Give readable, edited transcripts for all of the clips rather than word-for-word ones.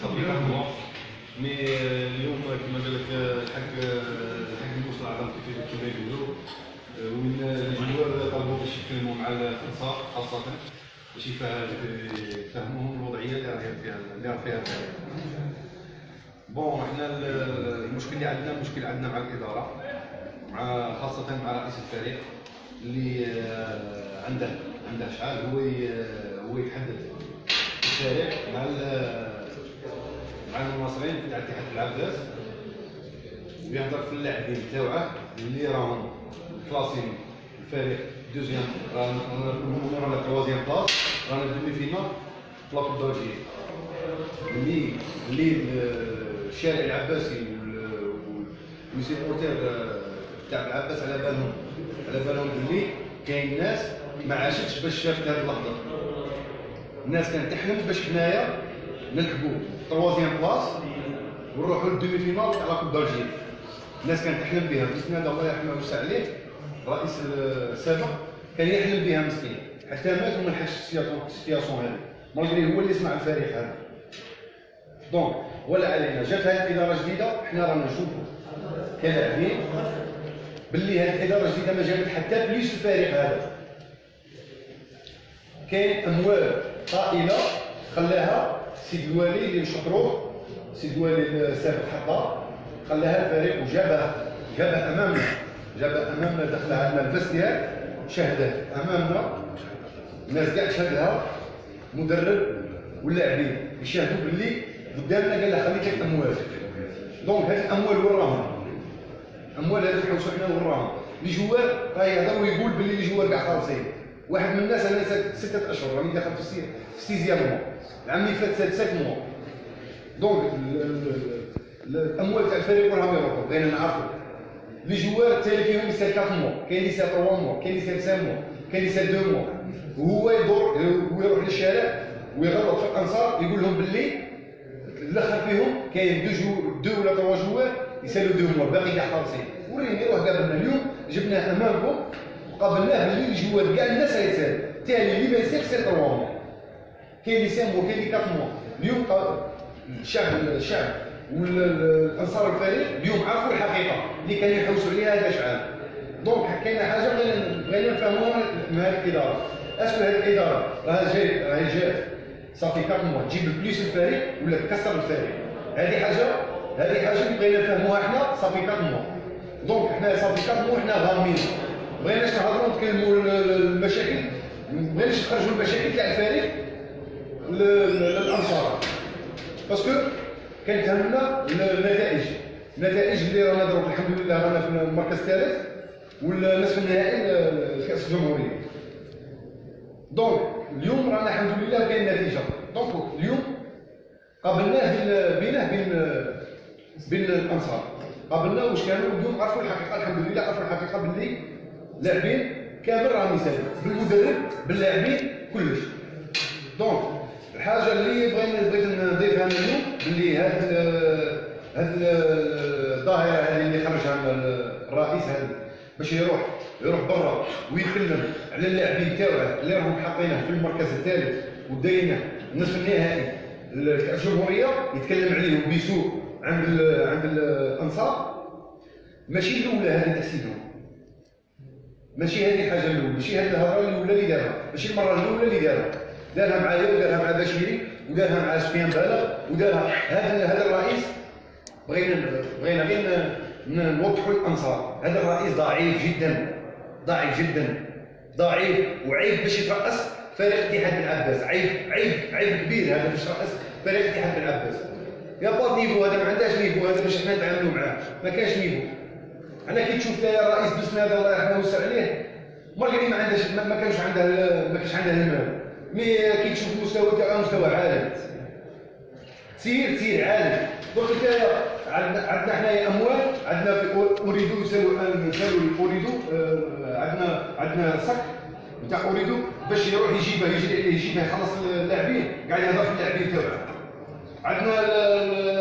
صافي مي اليوم كما قال لك الحاج الموسى العظام كيف يقولوا وين الجمهور طلبوا باش يتكلموا مع الانصار خاصه باش يفهموهم الوضعيه اللي راه فيها بون. احنا المشكل اللي عندنا مع الاداره، مع خاصه مع رئيس الفريق اللي عنده شحال هو يحدد الفريق مع المناصرين تاع اتحاد العباس، ويهضر في اللاعبين تاوعه اللي راهم كلاسين الفريق دوزيام، رانا تروازيام بلاص، رانا دومي فينال في لابوب دالجيري اللي الشارع العباسي والسيبورتير تاع العباس على بالهم باللي كاين ناس ما عاشتش باش شافت هذه اللحظه. الناس كانت تحلم باش حنايا نلعبوا تروازيام بلاص ونروحوا للدومي فينال تاع لابوب دالجيري. الناس كانت تحلم بها، مسكين هذا الله يرحمه ويوسع عليه الرئيس السابق كان يحلم بها مسكين حتى مات وما لحقش السياسيون هذه، مالغري هو اللي صنع الفريق هذا. دونك ولا علينا جات هذه الاداره جديده، حنا رانا نشوفوا كلاعبين باللي هذه الاداره الجديده ما جابت حتى بليس الفريق هذا. كاين اموال طائله خلاها سيد الوالي اللي نشكروه، سيد الوالي السابق حطها خلاها الفريق وجابها امامنا دخلها عندنا الفستيار شهدها امامنا، الناس كاع تشهدها، مدرب واللاعبين يشاهدوا باللي قدامنا قال له خليت لك اموال. دونك هذه الاموال وراهم، اموال هذه نحوسوا حنا وراهم لي جوار راه يهضر ويقول باللي لي جوار كاع خالصين. واحد من الناس انا 6 اشهر راني داخل في السيزيام مو، العام اللي فات 7 مو. دونك الاموال تاع الفريق راهم يروحوا، بغينا نعرفوا لي جوار التالي فيهم يسال 4 مو، كاين اللي يسال 3 مو، كاين اللي يسال 5 مو، كاين اللي يسال 2 مو، وهو يدور ويروح للشارع ويغلط في الانصار يقول لهم باللي الاخر فيهم كاين 2 ولا 3 جوار يسالوا 2 مو، باقي كاع خالصين. وريني روح قابلنا اليوم جبناه امامكم قابلناه باللي الجوار كاع الناس يسال، التالي اللي ما يسالش سال 3 مو، كاين اللي سال مو، كاين اللي 4 مو. اليوم الشعب والانصار الفريق اليوم عرفوا الحقيقه اللي كانوا يحوسوا عليها هذا شحال. دونك كاينه حاجه بغينا نفهموها من هذه الاداره، اسكو هذه الاداره راهي جات صافي 4 مو تجيب بليس الفريق ولا تكسر الفريق. هذه حاجه اللي بغينا نفهموها حنا صافي 4 مو. دونك حنا صافي 4 مو حنا غامين، بغيناش نهضروا نتكلموا المشاكل، مبغيناش نخرجوا المشاكل تاع الفريق للانصار، باسكو كان تهمنا النتائج اللي رانا دروك الحمد لله رانا في المركز الثالث والنصف النهائي لكاس الجمهوريه. دونك اليوم رانا الحمد لله كاين نتيجه. دونك اليوم قابلناه بين الانصار، قابلنا واش كانوا اليوم عرفوا الحقيقه، الحمد لله عرفوا الحقيقه باللي اللاعبين كامل راهم يسالوا بالمدرب باللاعبين كلش. دونك الحاجه اللي بغيت نضيفها اليوم باللي هاد الظاهره هذه اللي خرجها الرئيس هذا باش يروح برا ويتكلم على اللاعبين تاعو اللي راهم حاطينه في المركز الثالث ودايرينه النصف النهائي الجمهوريه، يتكلم عليهم بسوء عند الانصار. ماشي الاولى هذه تحسينهم، ماشي هذه الحاجه الاولى، ماشي هذه الهضره الاولى اللي دارها، ماشي المره الاولى اللي دارها معايا ودارها مع بشيري ودارها مع سفيان بالغ ودارها هذا الرئيس. بغينا غير نوضحوا الانصار، هذا الرئيس ضعيف وعيب باش يترأس فريق اتحاد العباس. عيب كبير هذا باش يترأس فريق اتحاد العباس. يا با نيفو هذا ما عندهاش نيفو، هذا باش حنا نتعاملوا معاه ما كانش نيفو. انا كي تشوف الرئيس بسم هذا الله يرحمه ويوسع عليه مالغري ما كانش عندها المال، مي كي تشوف المستوى تاعها مستوى عالي، تسير عالي. دونك عندنا حنايا اموال، عندنا في اريدو يسالوا اريدو، عندنا صك نتاع اريدو باش يروح يجيبها يخلص اللاعبين، قاعد يهضر في اللاعبين تاعها. عندنا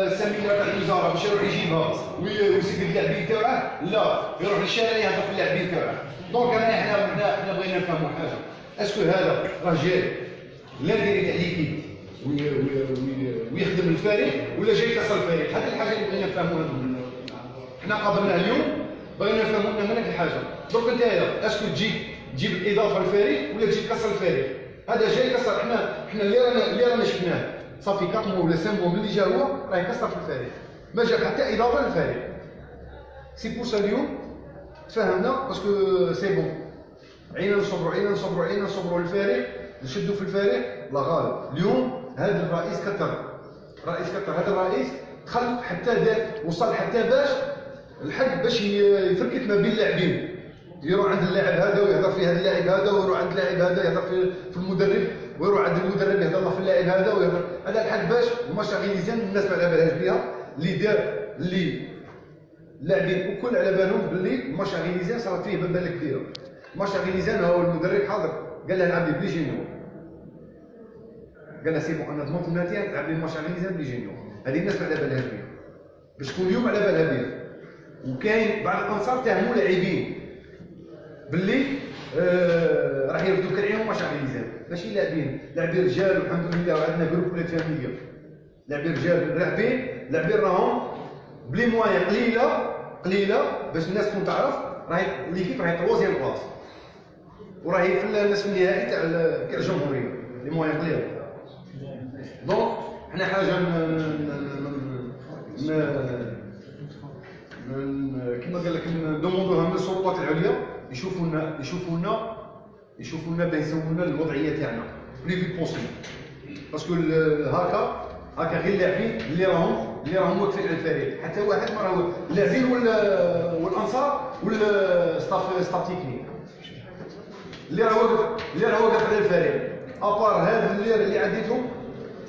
السميره تاع الوزاره باش يروح يجيبها ويسد اللاعبين تاعها، لا يروح للشارع يهضر في اللاعبين تاعها. دونك حنا بغينا نفهموا حاجه، اسكو هذا راه جاي لا ديري تاع ليكيب ويخدم الفريق ولا جاي كسر الفريق. هذه الحاجه اللي بغينا نفهموها. حنا قابلنا اليوم بغينا نفهموا لنا هناك الحاجه. دونك انت اسكو تجيب الاضافه للفريق ولا تجي تكسر الفريق؟ هذا جاي يكسر. احنا اللي رانا شفناه صافي 4 مو ولا 5 مو ملي جا هو راه يكسر في الفريق، ما جاب حتى اضافه للفريق. سي بور سا اليوم تفاهمنا باسكو سي بون. عينا نصبروا للفريق، نشدوا في الفريق لا غالب. اليوم هذا الرئيس كثر هذا الرئيس دخل حتى وصل حتى باش الحد باش يفركت ما بين اللاعبين، يروح عند اللاعب هذا ويهضر في هذا اللاعب هذا، ويروح عند اللاعب هذا يهضر في المدرب، ويروح عند المدرب يهضر في اللاعب هذا ويهضر. هذا الحد باش الماتش غينيزيان الناس ما على بالهاش بها، اللي اللاعبين الكل على بالهم باللي الماتش غينيزيان صارت فيه بلبله كبيره. الماتش غينيزيان هو المدرب حاضر قال له نلعب بلي جينيور، قال له سي بون انا ضمنت النتيجه نلعب الماتش غينيزيان بلي جينيور. هذه الناس ما على بالهاش بها باش كل يوم على بالها بها. وكاين بعض الانصار تهموا لاعبين باللي راح يرفدوا كرعيهم ماتش غينيزيان. ماشي لاعبين رجال والحمد لله وعندنا جروب ولا فاميليا. لاعبين رجال لاعبين راهم بلي موايا قليله باش الناس تكون تعرف راهي ليكيب راهي تروازيام بلاص وراهي في النصف النهائي تاع الجمهوريه. لي موايا قليله. دونك حنا حاجه كما قال لك ندوموندوها من السلطات العليا يشوفونا باه يسووا لنا الوضعيه تاعنا بلي في بوسيبل. باسكو هكا غير اللاعبين اللي راهم واقفين على الفريق، حتى واحد ما راهو اللاعبين والانصار والستاف تكنيك اللي راه واقف على الفريق. ابار هذا اللي عديتهم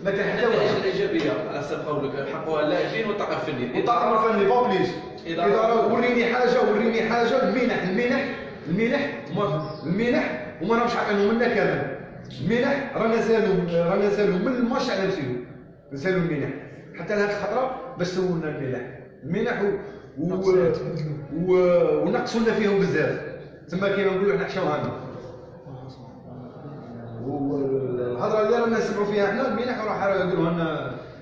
ما كان حتى واحد. الايجابيه على حسب قولك حقها اللاعبين والطاقم الفني. الطاقم الفني بابليس إدارة. وريني حاجه المنح وما راهمش عاطينهم لنا كامل. المنح رانا نسالو من الماتش على نسالو المنح حتى لهاد الخطره باش سولنا المنح ونقصوا لنا فيهم بزاف. تما كيما نقولوا حنا حشاوها لنا. والهضره اللي رانا نسمعوا فيها حنا المنح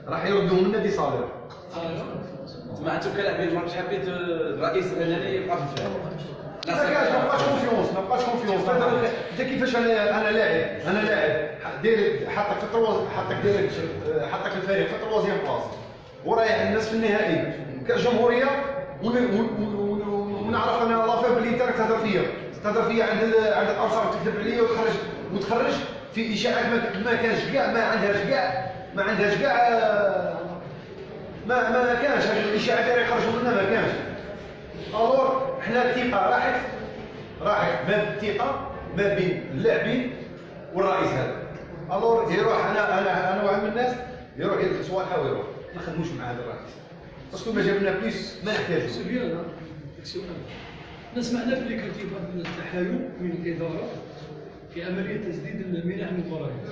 راح يردوهم لنا دي صالير. ما انتم كلاعبين مش حابين الرئيس الاناني يبقى في الفريق؟ ما بقاش كونفيونس. انت كيفاش انا لاعب داير حطك في الفريق في التروازيام بلاص ورايح الناس في النهائي كجمهوريه ونعرف انا لافير بلي انت راك تهضر فيا عند الانصار تكذب عليا وتخرج في اشاعات ما كانش كاع ما عندهاش كاع ما كانش. هذه الاشاعات اللي يخرجوا منها ما كانش. الور حنا الثقه راحت ما بين اللاعبين والرئيس هذا. الور يروح انا واحد من الناس يروح يدخل صوالحه ويروح ما نخدموش مع هذا الرئيس باسكو ما جابنا بليس ما نحتاجوش. سي بيان احنا سمعنا بلي كان كاين بعض التحايل من الاداره في عمليه تسديد المنح المباريات.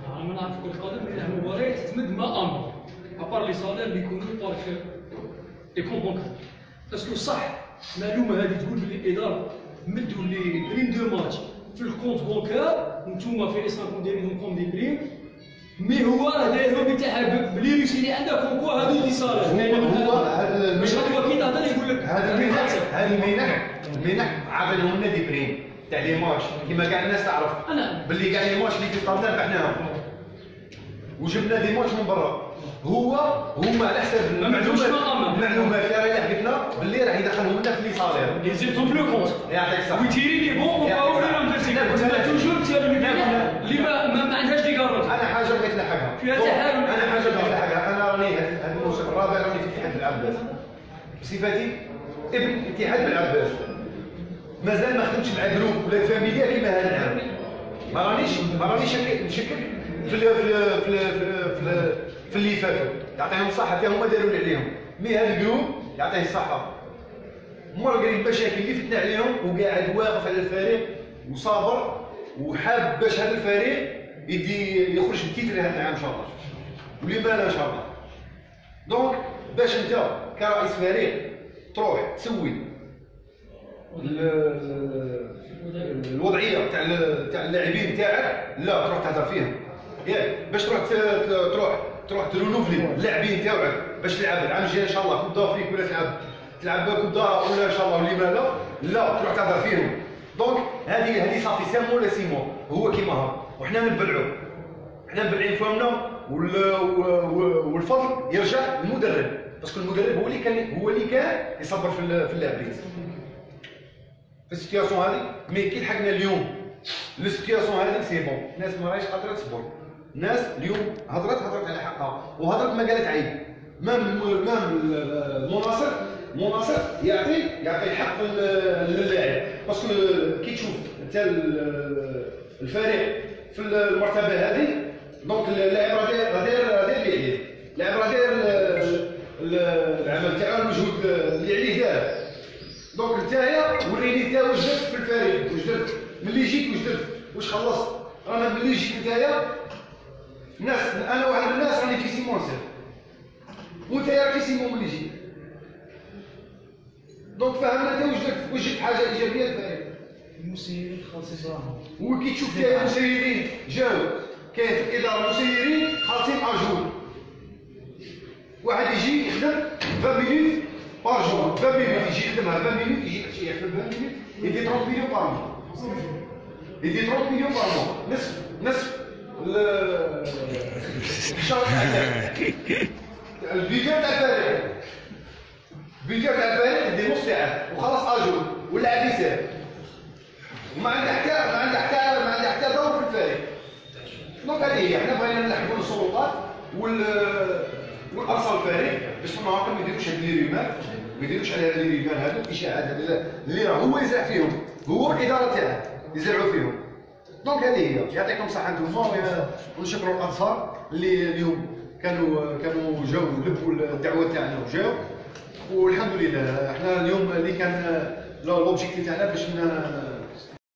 انا ما نعرف كره القدم منح المباريات تتمد ما امر ابار لي صالير اللي يكونوا بارك لي كون بونكار. اسكو صح المعلومه هذه تقول بلي الاداره مدوا لي بريم دو ماتش في الكونت بونكار وانتم في اسمكم دايرينهم كوم دي بريم مي هو راه دايرهم يتحب بلي يمشي اللي عندك كونكو هذو اللي صالير. هو هذا باش هو كي تهضر يقول لك هذه المنح عطيناهم لنا دي بريم تاع لي ماتش كيما كاع الناس تعرف باللي كاع لي ماتش اللي في القرن ربحناهم وجبنا دي ماتش من برا. هما على حسب المعلومات اللي راهي حكيتنا باللي راح يدخلهم لنا في لي صالير يزيدهم بلو كونت يعطيك الصحه ويتيري لي بون وباولي ندير توجور تيري اللي ما عندهاش دي كارونت. انا حاجه بغيت نلحقها فيها تحايل. انا راني هذا الموسم الرابع راني في اتحاد العباس بصفتي ابن اتحاد العباس. مازال ما خدمتش مع جروب ولا فاميليا كيما هذا العام. ما رانيش نشكل في اللي فاتوا يعطيهم الصحه حتى هما داروا اللي عليهم. مي هذا الجروب يعطيه الصحه مر قال المشاكل اللي فتنا عليهم وقاعد واقف على الفريق وصابر وحاب باش هذا الفريق يخرج بالتيتر هذا العام ان شاء الله ولما لا ان شاء الله. دونك باش انت كرئيس فريق تروح تسوي الوضعيه تاع اللاعبين تاعك لا تروح تهضر فيهم ياك باش تروح ترونوفلي اللاعبين تاعك باش تلعب العام الجاي ان شاء الله كوب دافريك ولا تلعب كوب ولا ان شاء الله ولما لا تروح تهضر فيهم. دونك هذه صافي سامو ولا سيمون هو كيما ها، وحنا نبلعوا، حنا مبلعين فمنا والفضل يرجع للمدرب، باسكو المدرب هو اللي كان يصبر في اللاعبين في السيتياسيون هذه. مي كي لحقنا اليوم السيتياسيون هذه سي بون، الناس ما راهيش قادره تصبر، الناس اليوم هضرت على حقها وهضرت ما قالت عيب. مام مناصر يعطي الحق للاعب، باسكو كي تشوف انت الفريق في المرتبه هذه، دونك اللاعب راه داير اللاعب راه داير العمل تاعو، المجهود اللي عليه دار. دونك نتايا وريني انت واش درت في الفريق، واش درت ملي جيت، واش درت، واش خلصت. رانا ملي جيت نتايا انا واحد من الناس راني في سيمون سير، وانت راكي سيمون ملي جيت. دونك فهمنا انت واش جبت حاجه ايجابيه للفريق. المسيرين خالصين صراحه، وكي تشوف كاين مسيرين جاو، كاين في الاداره مسيرين خالصين اجور، واحد يجي يخدم 20 مينوت بار جور، 20 مينوت يجي يخدمها 20 مينوت، يجي يخدم 20 مينوت، يدي 30 مليون بار مو، يدي 30 مليون بار مو، نصف الشهر البيجا تاع الفريق، البيجا تاع الفريق يدي نص ساعه وخلص اجور واللاعب يسافر، وما عنده حتى دور في الفريق. دونك هذه هي، حنا بغينا نلحقوا السلطات والارسال الفريق باش من نهار ما يديروش هاد لي ريمات، ما يديروش على هاد لي ريمات هادو الاشاعات اللي راه هو يزرع فيهم، هو الاداره تاعه يزرعوا فيهم. دونك هذه هي، يعطيكم الصحه انتم، ونشكروا الانصار اللي اليوم كانوا جاوا لبوا الدعوه تاعنا وجاوا، والحمد لله. احنا اليوم اللي كان لوبجيكتيف تاعنا باش